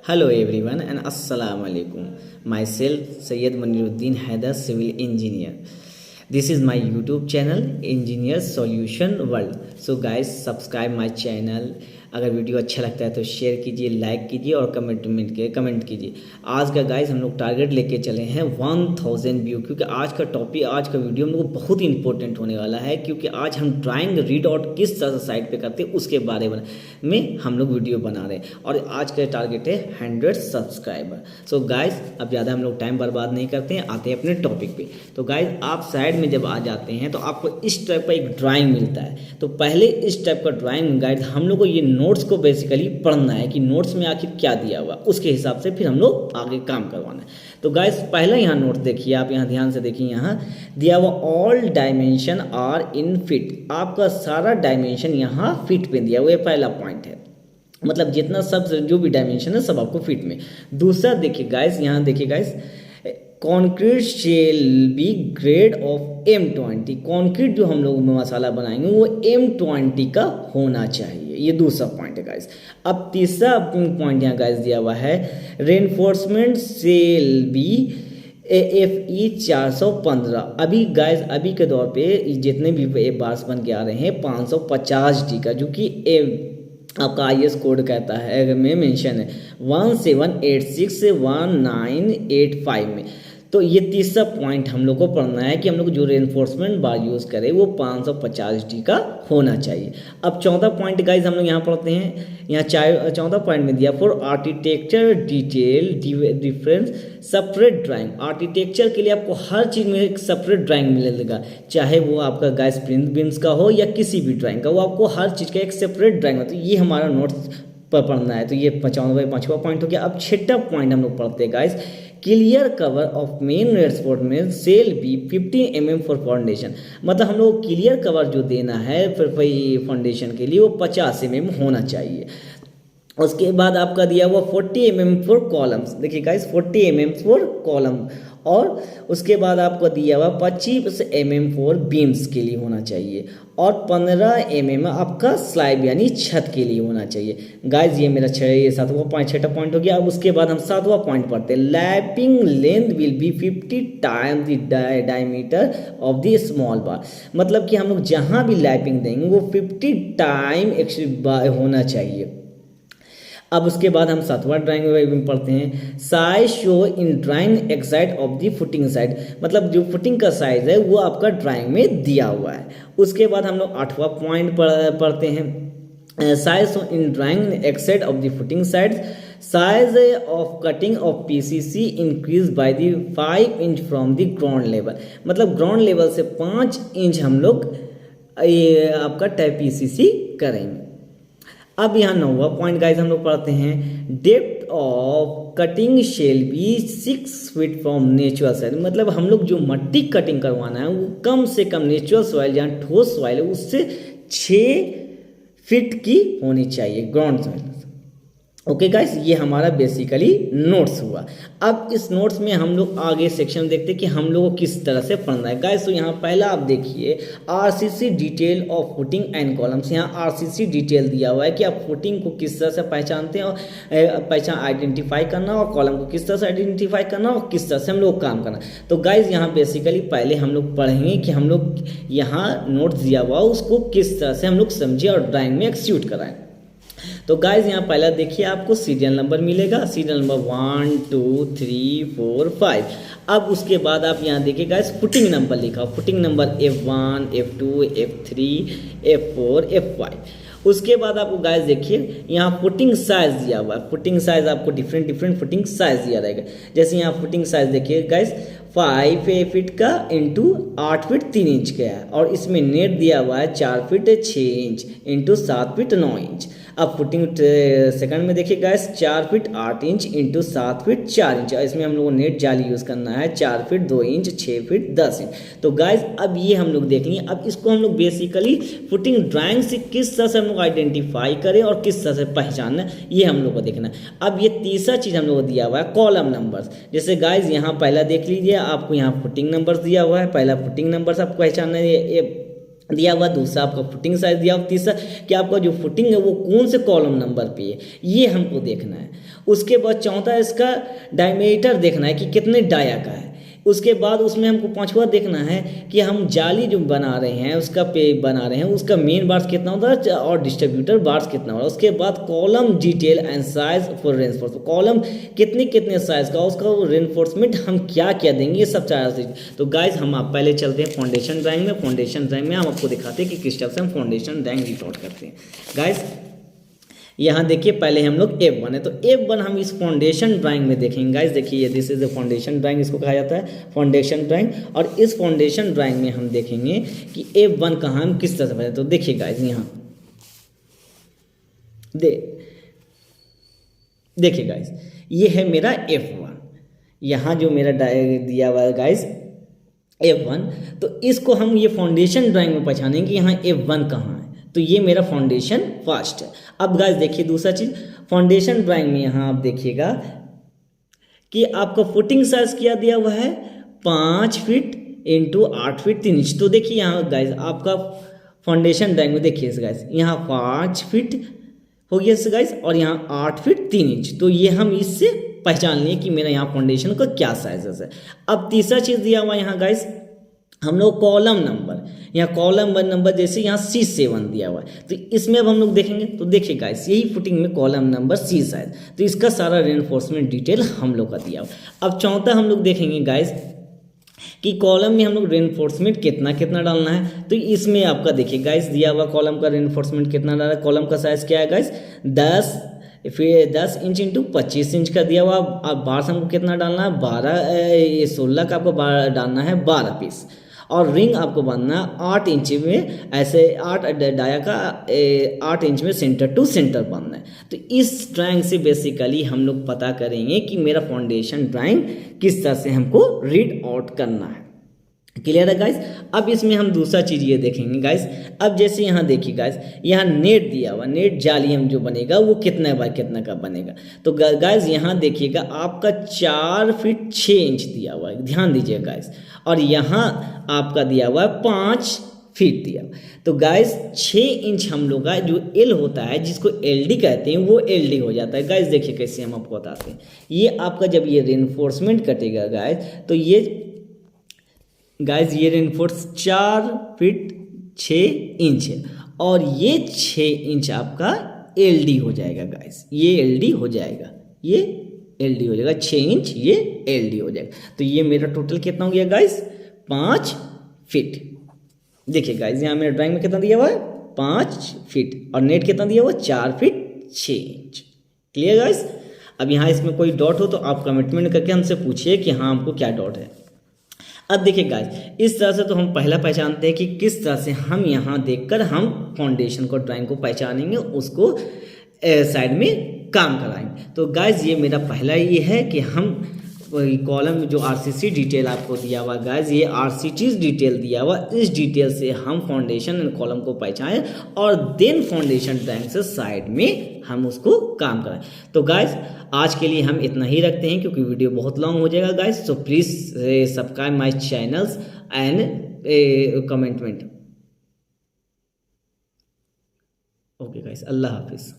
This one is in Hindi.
Hello everyone and Assalamu alaikum. Myself Sayyid Maniruddin Haider, civil engineer. This is my YouTube channel Engineer Solution World. So guys, subscribe my channel. अगर वीडियो अच्छा लगता है तो शेयर कीजिए, लाइक कीजिए और कमेंट कीजिए। आज का गाइस हम लोग टारगेट लेके चले हैं 1000 व्यू, क्योंकि आज का टॉपिक, आज का वीडियो हम लोग बहुत इंपॉर्टेंट होने वाला है, क्योंकि आज हम ड्राइंग रीड आउट किस तरह से साइट पे करते हैं उसके बारे में हम लोग वीडियो बना रहे हैं। और आज का टारगेट है 100 सब्सक्राइबर। सो गाइस, अब ज़्यादा हम लोग टाइम बर्बाद नहीं करते हैं, आते हैं अपने टॉपिक पे। तो गाइस, आप साइड में जब आ जाते हैं तो आपको इस टाइप का एक ड्राइंग मिलता है। तो पहले इस टाइप का ड्राइंग गाइड हम लोग को ये नोट्स को बेसिकली पढ़ना है कि नोट्स में आखिर क्या दिया हुआ, उसके हिसाब से फिर हम लोग आगे काम करवाना है। तो गाइस, पहला यहाँ नोट देखिए, आप यहाँ ध्यान से देखिए, यहाँ दिया हुआ all dimension are in fit. आपका सारा डायमेंशन यहाँ फिट में दिया हुआ, ये पहला पॉइंट है। मतलब जितना सब जो भी डायमेंशन है सब आपको फिट में। दूसरा देखिए गाइस, यहाँ देखिए guys, concrete shall be grade of M20। Concrete जो हम लोग मसाला बनाएंगे वो M20 का होना चाहिए, ये दूसरा पॉइंट है गाइस। अब तीसरा पॉइंट यहाँ गाइस दिया हुआ है, रेनफोर्समेंट शेल बी AFE 415। अभी गाइस, अभी के दौर पे जितने भी बार्स बन के आ रहे हैं 550D का, जो कि आपका IS कोड कहता है, में मेंशन है 1786 से 1985 में। तो ये तीसरा पॉइंट हम लोग को पढ़ना है कि हम लोग जो रेनफोर्समेंट बार यूज़ करें वो 550D का होना चाहिए। अब चौथा पॉइंट गाइज हम लोग यहाँ पढ़ते हैं, यहाँ चौथा पॉइंट में दिया for architecture detail difference separate drawing. Architecture के लिए आपको हर चीज़ में एक सेपरेट ड्राइंग मिलेगा, चाहे वो आपका गाइस प्रिंस बिन्स का हो या किसी भी ड्राइंग का, वो आपको हर चीज़ का एक सेपरेट ड्राइंग। तो ये हमारा नोट्स पर पढ़ना है। तो ये 55वां पॉइंट हो गया। अब छठा पॉइंट हम लोग पढ़ते हैं guys, clear cover of main reinforcement shall be 50 mm for foundation. मतलब हम लोग क्लियर कवर जो देना है फिर फाउंडेशन के लिए वो 50 mm होना चाहिए। उसके बाद आपका दिया हुआ 40 mm फॉर कॉलम्स। देखिए गाइस, 40 mm फॉर कॉलम। और उसके बाद आपको दिया हुआ 25 mm फॉर बीम्स के लिए होना चाहिए, और 15 mm आपका स्लाइब यानी छत के लिए होना चाहिए। गाइज, ये मेरा छठा पॉइंट हो गया। अब उसके बाद हम सातवां पॉइंट पढ़ते हैं, lapping length will be 50 time the diameter of the small bar. मतलब कि हम लोग जहाँ भी लैपिंग देंगे वो 50 टाइम होना चाहिए। अब उसके बाद हम सातवां ड्राइंग में पढ़ते हैं, size show in drawing Exide of the footing side. मतलब जो फुटिंग का साइज है वो आपका ड्राइंग में दिया हुआ है। उसके बाद हम लोग आठवां पॉइंट पढ़ते हैं, size show in drawing Exide of the footing side, size of cutting of PCC increase by the 5 inch from the ground level. मतलब ग्राउंड लेवल से 5 इंच हम लोग ये आपका PCC करेंगे। अब यहाँ 9वां पॉइंट गाइज हम लोग पढ़ते हैं, depth of cutting shall be 6 feet from natural soil. मतलब हम लोग जो मट्टी कटिंग करवाना है वो कम से कम नेचुरल सॉइल जहाँ ठोस सॉइल है उससे 6 फीट की होनी चाहिए, ग्राउंड सॉइल। ओके गाइस, ये हमारा बेसिकली नोट्स हुआ। अब इस नोट्स में हम लोग आगे सेक्शन देखते हैं कि हम लोगों को किस तरह से पढ़ना है गाइस। तो यहाँ पहला आप देखिए, RCC detail of footing and columns. यहाँ RCC डिटेल दिया हुआ है कि आप फुटिंग को किस तरह से पहचानते हैं और आइडेंटिफाई करना, और कॉलम को किस तरह से आइडेंटिफाई करना, और किस तरह से हम लोग काम करना। तो गाइज, यहाँ बेसिकली पहले हम लोग पढ़ेंगे कि हम लोग यहाँ नोट्स दिया हुआ उसको किस तरह से हम लोग समझे और ड्राइंग में एक्सिक्यूट कराएं। तो गाइज, यहाँ पहला देखिए, आपको सीरियल नंबर मिलेगा, सीरियल नंबर 1 2 3 4 5। अब उसके बाद आप यहाँ देखिए गाइज, फुटिंग नंबर लिखा, footing number F1 F2 F3 F4 F5। उसके बाद आपको गाइज देखिए, यहाँ फुटिंग साइज दिया हुआ है। फुटिंग साइज आपको डिफरेंट फुटिंग साइज दिया रहेगा। जैसे यहाँ फुटिंग साइज देखिए गाइज, 5 फीट का इंटू 8 फीट 3 इंच का है, और इसमें नेट दिया हुआ है 4 feet 6 inch into 7 feet 9 inch. अब फुटिंग सेकंड में देखिए guys, 4 feet 8 inch into 7 feet 4 inch. इसमें हम लोग को नेट जाली यूज़ करना है 4 फीट 2 इंच 6 फीट 10 इंच। तो गाइस, अब ये हम लोग देख लिए। अब इसको हम लोग बेसिकली फुटिंग ड्राइंग से किस तरह से हम लोग आइडेंटिफाई करें और किस तरह से पहचानना, ये हम लोग को देखना है। अब ये तीसरा चीज़ हम लोग को दिया हुआ है, कॉलम नंबर्स। जैसे गाइज, यहाँ पहला देख लीजिए, आपको यहाँ फुटिंग नंबर्स दिया हुआ है। पहला फुटिंग नंबर्स आपको पहचानना है, ये दिया हुआ, दूसरा आपका फुटिंग साइज दिया हुआ, तीसरा कि आपका जो फुटिंग है वो कौन से कॉलम नंबर पे है, ये हमको देखना है। उसके बाद चौथा इसका डायमीटर देखना है कि कितने डाया का है। उसके बाद उसमें हमको पांचवा देखना है कि हम जाली जो बना रहे हैं उसका पे बना रहे हैं उसका मेन बार्स कितना होता है और डिस्ट्रीब्यूटर बार्स कितना होगा। उसके बाद column detail and size for reinforcement, column कितने साइज का, उसका रेनफोर्समेंट हम क्या क्या देंगे, ये सब चार चीज। तो गाइज हम आप पहले चलते हैं फाउंडेशन ड्राइंग में। फाउंडेशन ड्राइंग में हम आपको दिखाते हैं कि किस टाइप से हम फाउंडेशन ड्राइंग रिपोर्ट करते हैं। गाइज यहाँ देखिए पहले हम लोग F1 है, तो F1 हम इस फाउंडेशन ड्राइंग में देखेंगे। गाइस देखिए this is the foundation drawing, इसको कहा जाता है फाउंडेशन ड्राइंग। और इस फाउंडेशन ड्राइंग में हम देखेंगे कि F1 कहाँ हम किस तरह से बनाए। तो देखिए गाइस यहाँ देखिए गाइस ये है मेरा F1, यहाँ जो मेरा दिया हुआ है गाइस F1, तो इसको हम ये फाउंडेशन ड्राइंग में पहचानेंगे यहाँ F1 कहाँ है। तो ये मेरा फाउंडेशन फर्स्ट है। अब गाइस देखिए दूसरा चीज फाउंडेशन ड्राइंग में यहाँ आप देखिएगा कि आपका फुटिंग साइज क्या दिया हुआ है 5 फीट इंटू 8 फीट 3 इंच। तो देखिए यहाँ गाइस आपका फाउंडेशन ड्राइंग में देखिए गाइस यहाँ 5 फीट हो गया गाइस और यहाँ 8 फीट 3 इंच। तो ये हम इससे पहचान लिए कि मेरा यहाँ फाउंडेशन का क्या साइजेस है। अब तीसरा चीज दिया हुआ यहाँ गाइस हम लोग कॉलम नंबर, यहाँ कॉलम नंबर जैसे यहाँ C7 दिया हुआ है, तो इसमें अब हम लोग देखेंगे। तो देखिए गाइस यही फुटिंग में कॉलम नंबर C शायद, तो इसका सारा रेनफोर्समेंट डिटेल हम लोग का दिया हुआ। अब चौथा हम लोग देखेंगे गाइस कि कॉलम में हम लोग रेनफोर्समेंट कितना कितना डालना है। तो इसमें आपका देखिए गाइस दिया हुआ कॉलम का रेनफोर्समेंट कितना डालना है। कॉलम का साइज क्या है गाइस 10 इंच इंटू 25 इंच का दिया हुआ। अब बार्स हमको कितना डालना है 16 का आपको डालना है 12 पीस। और रिंग आपको बांधना 8 इंच में, ऐसे 8 डाया का 8 इंच में सेंटर टू सेंटर बांधना है। तो इस ड्राइंग से बेसिकली हम लोग पता करेंगे कि मेरा फाउंडेशन ड्राइंग किस तरह से हमको रीड आउट करना है। क्लियर है गाइस। अब इसमें हम दूसरा चीज ये देखेंगे गाइस। अब जैसे यहाँ देखिए गाइस यहाँ नेट दिया हुआ, नेट जाली हम जो बनेगा वो कितना बाय कितना का बनेगा। तो गाइस यहाँ देखिएगा आपका 4 फीट 6 इंच दिया हुआ है, ध्यान दीजिए गाइस। और यहाँ आपका दिया हुआ है 5 फीट दिया। तो गाइस 6 इंच हम लोग का जो एल होता है जिसको एलडी कहते हैं वो एलडी हो जाता है। गाइस देखिए कैसे हम आपको बताते हैं। ये आपका जब ये रेनफोर्समेंट कटेगा गाइस तो ये गाइस ये रेनफोर्स 4 फीट 6 इंच है और ये 6 इंच आपका एलडी हो जाएगा गाइस। ये एलडी हो जाएगा, ये एलडी हो जाएगा 6 इंच, ये एलडी हो जाएगा। तो ये मेरा टोटल कितना हो गया गाइस 5 फीट। देखिए गाइस यहाँ मेरा ड्राइंग में कितना दिया हुआ है 5 फीट और नेट कितना दिया हुआ 4 फीट 6 इंच। Clear guys. अब यहाँ इसमें कोई डॉट हो तो आप कमेंट करके हमसे पूछिए कि हाँ हमको क्या डॉट है। अब देखिए गाइस इस तरह से तो हम पहला पहचानते हैं कि किस तरह से हम यहाँ देखकर हम फाउंडेशन को ड्राइंग को पहचानेंगे, उसको साइड में काम कराएंगे। तो गाइस ये मेरा पहला ये है कि हम कॉलम में जो आरसीसी डिटेल आपको दिया हुआ गाइस, ये आरसीसी डिटेल दिया हुआ, इस डिटेल से हम फाउंडेशन एंड कॉलम को पहचानें और देन फाउंडेशन ड्राइंग से साइड में हम उसको काम कराएं। तो गाइस आज के लिए हम इतना ही रखते हैं क्योंकि वीडियो बहुत लॉन्ग हो जाएगा guys. So please subscribe my channels and comment. Okay guys, अल्लाह हाफिज़।